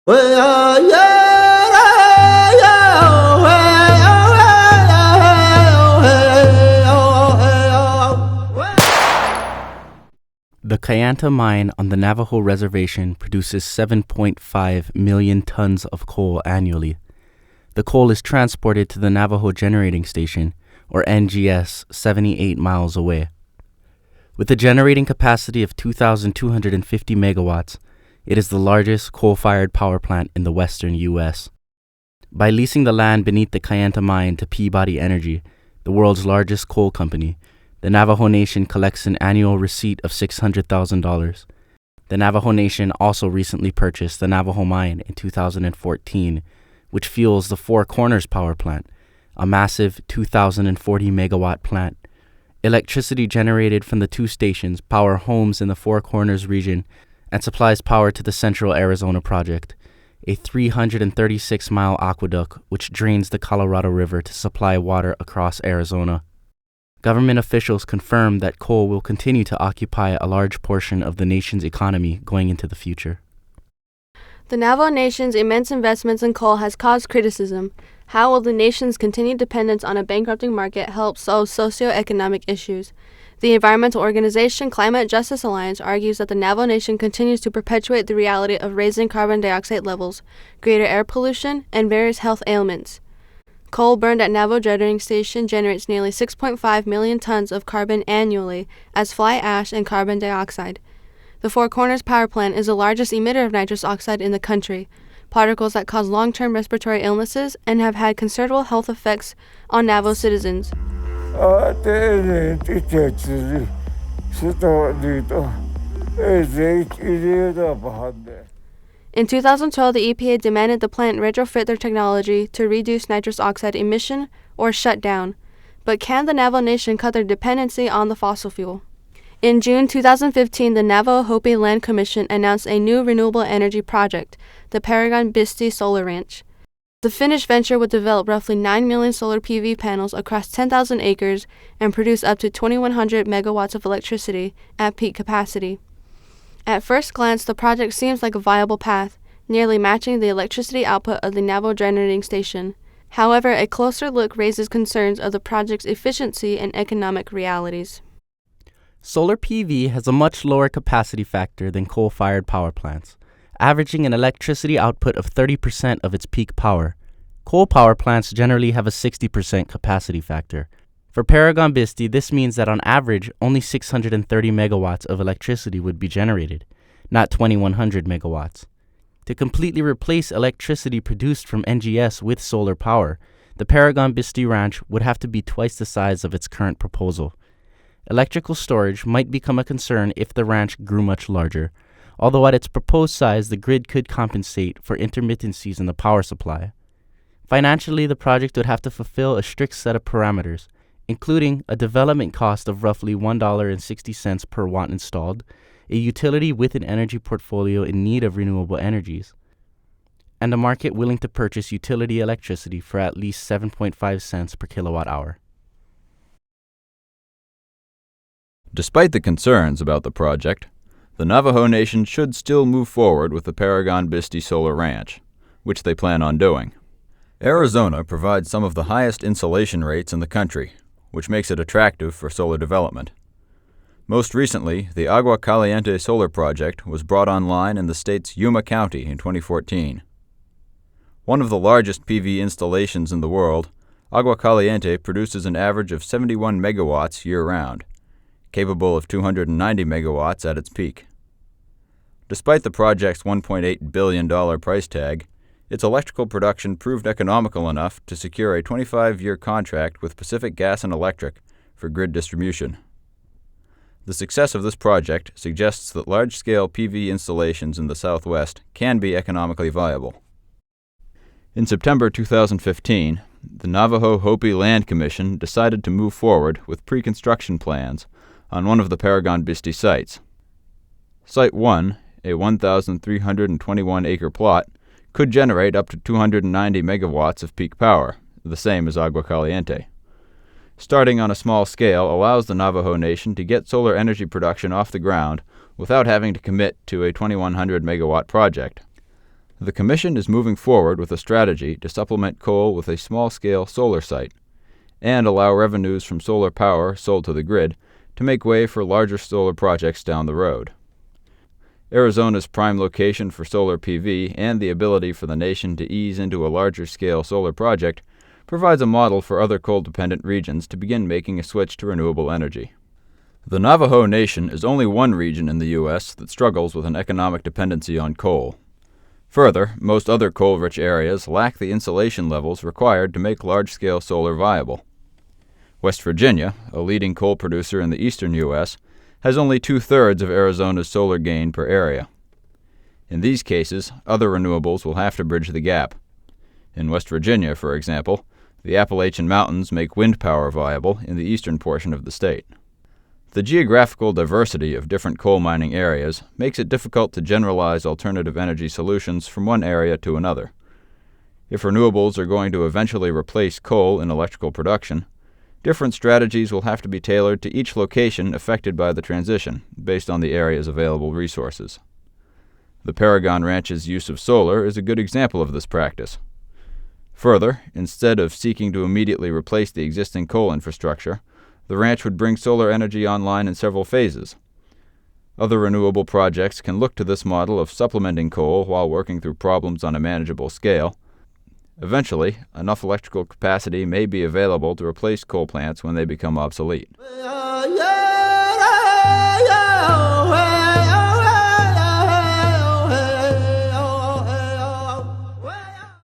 The Kayenta mine on the Navajo reservation produces 7.5 million tons of coal annually. The coal is transported to the Navajo Generating Station, or NGS, 78 miles away. With a generating capacity of 2,250 megawatts, it is the largest coal-fired power plant in the western U.S. By leasing the land beneath the Kayenta mine to Peabody Energy, the world's largest coal company, the Navajo Nation collects an annual receipt of $600,000. The Navajo Nation also recently purchased the Navajo mine in 2014, which fuels the Four Corners power plant, a massive 2,040 megawatt plant. Electricity generated from the two stations power homes in the Four Corners region and supplies power to the Central Arizona Project, a 336-mile aqueduct which drains the Colorado River to supply water across Arizona. Government officials confirm that coal will continue to occupy a large portion of the nation's economy going into the future. The Navajo Nation's immense investments in coal has caused criticism. How will the nation's continued dependence on a bankrupting market help solve socioeconomic issues? The environmental organization Climate Justice Alliance argues that the Navajo Nation continues to perpetuate the reality of raising carbon dioxide levels, greater air pollution, and various health ailments. Coal burned at Navajo Generating Station generates nearly 6.5 million tons of carbon annually as fly ash and carbon dioxide. The Four Corners power plant is the largest emitter of nitrous oxide in the country, particles that cause long-term respiratory illnesses and have had considerable health effects on Navajo citizens. In 2012, the EPA demanded the plant retrofit their technology to reduce nitrous oxide emission or shut down. But can the Navajo Nation cut their dependency on the fossil fuel? In June 2015, the Navajo Hopi Land Commission announced a new renewable energy project, the Paragon-Bisti Solar Ranch. The Finnish venture would develop roughly 9 million solar PV panels across 10,000 acres and produce up to 2,100 megawatts of electricity at peak capacity. At first glance, the project seems like a viable path, nearly matching the electricity output of the Navajo Generating Station. However, a closer look raises concerns of the project's efficiency and economic realities. Solar PV has a much lower capacity factor than coal-fired power plants, averaging an electricity output of 30% of its peak power. Coal power plants generally have a 60% capacity factor. For Paragon-Bisti, this means that on average, only 630 megawatts of electricity would be generated, not 2,100 megawatts. To completely replace electricity produced from NGS with solar power, the Paragon-Bisti Ranch would have to be twice the size of its current proposal. Electrical storage might become a concern if the ranch grew much larger, although at its proposed size, the grid could compensate for intermittencies in the power supply. Financially, the project would have to fulfill a strict set of parameters, including a development cost of roughly $1.60 per watt installed, a utility with an energy portfolio in need of renewable energies, and a market willing to purchase utility electricity for at least 7.5 cents per kilowatt hour. Despite the concerns about the project, the Navajo Nation should still move forward with the Paragon-Bisti Solar Ranch, which they plan on doing. Arizona provides some of the highest insolation rates in the country, which makes it attractive for solar development. Most recently, the Agua Caliente Solar Project was brought online in the state's Yuma County in 2014. One of the largest PV installations in the world, Agua Caliente produces an average of 71 megawatts year-round, capable of 290 megawatts at its peak. Despite the project's $1.8 billion price tag, its electrical production proved economical enough to secure a 25-year contract with Pacific Gas and Electric for grid distribution. The success of this project suggests that large-scale PV installations in the Southwest can be economically viable. In September 2015, the Navajo Hopi Land Commission decided to move forward with pre-construction plans on one of the Paragon-Bisti sites. Site 1, a 1,321-acre plot, could generate up to 290 megawatts of peak power, the same as Agua Caliente. Starting on a small scale allows the Navajo Nation to get solar energy production off the ground without having to commit to a 2,100 megawatt project. The Commission is moving forward with a strategy to supplement coal with a small-scale solar site and allow revenues from solar power sold to the grid to make way for larger solar projects down the road. Arizona's prime location for solar PV and the ability for the nation to ease into a larger-scale solar project provides a model for other coal-dependent regions to begin making a switch to renewable energy. The Navajo Nation is only one region in the U.S. that struggles with an economic dependency on coal. Further, most other coal-rich areas lack the insulation levels required to make large-scale solar viable. West Virginia, a leading coal producer in the eastern U.S., has only 2/3 of Arizona's solar gain per area. In these cases, other renewables will have to bridge the gap. In West Virginia, for example, the Appalachian Mountains make wind power viable in the eastern portion of the state. The geographical diversity of different coal mining areas makes it difficult to generalize alternative energy solutions from one area to another. If renewables are going to eventually replace coal in electrical production, different strategies will have to be tailored to each location affected by the transition, based on the area's available resources. The Paragon Ranch's use of solar is a good example of this practice. Further, instead of seeking to immediately replace the existing coal infrastructure, the ranch would bring solar energy online in several phases. Other renewable projects can look to this model of supplementing coal while working through problems on a manageable scale. Eventually, enough electrical capacity may be available to replace coal plants when they become obsolete.